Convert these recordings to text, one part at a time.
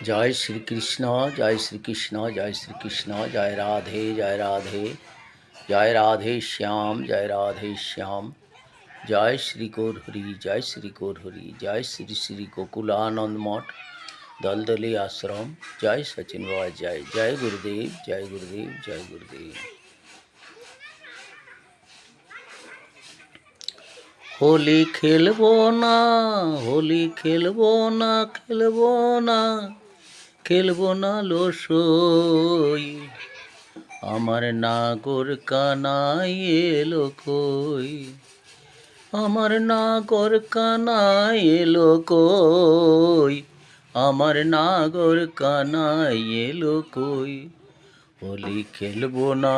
जय श्री कृष्ण, जय श्री कृष्ण, जय श्री कृष्ण, जय राधे, जय राधे, जय राधे श्याम, जय राधे श्याम, जय श्री गौरहरि, जय श्री गौरहरि, जय श्री श्री गोकुलानंद मठ दलदली आश्रम, जय सचिन बाबा, जय जय गुरुदेव, जय गुरुदेव, जय गुरुदेव। होली खेलबो ना, होली खेलबो ना, खेलबो ना, খেলবো না লসই, আমার নাগর কানাই এলো কই, আমার নাগর কানাই এলো কই, আমার নাগর কানাই এলো কই। হোলি খেলবো না,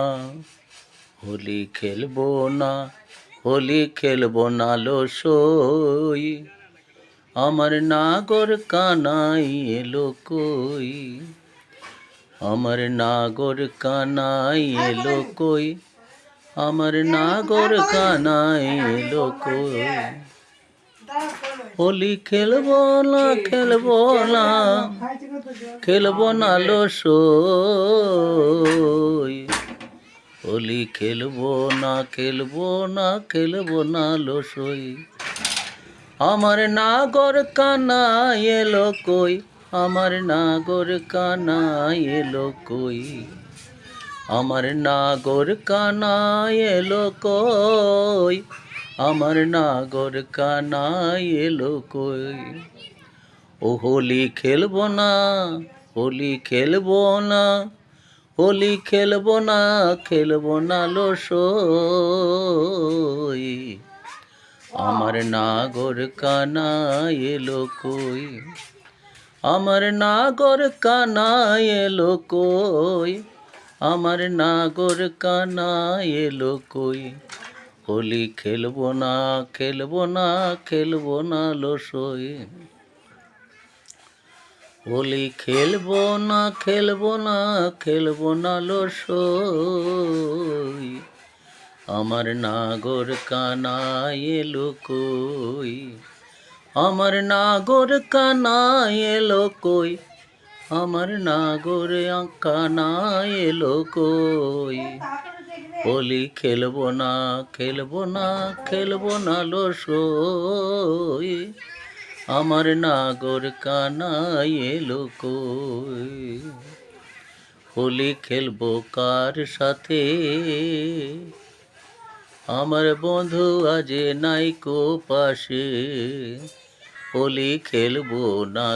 হোলি খেলবো না, হোলি খেলবো না লসই, আমার নাগর কানাই এলো কই, আমার নাগর কানাই এলো কই, আমার নাগর কানাই এলো কই। হোলি খেলবো না, খেলবো না, খেলবো না লসই, হোলি খেলবো না, খেলবো না, খেলবো না লসই, আমার নাগর কানা এলো কই, আমার নাগর কানা এলো কই, আমার নাগর কানা এলো কই, আমার নাগর কানা এলো কই। ও হোলি খেলবো না, হোলি খেলবো না, হোলি খেলবো না, খেলবো না লসই, আমার নাগর কানা এলো কই, আমার নাগর কানা এলো কই, আমার নাগর কানা এলো কই। হোলি খেলবো না, খেলবো না, খেলবো না লসই, হোলি খেলবো না, খেলবো না, খেলবো না লসই, আমার নাগর কানা এলো কই, আমার নাগর কানা এলো কই, আমার নাগর কানা এলো কই। হোলি খেলবো না, খেলবো না, খেলবো না লসই, আমার নাগর কানা এলো কই। হোলি খেলবো কার সাথে, আমার বন্ধু আজ নাইকো পাশে, হোলি খেলবো না।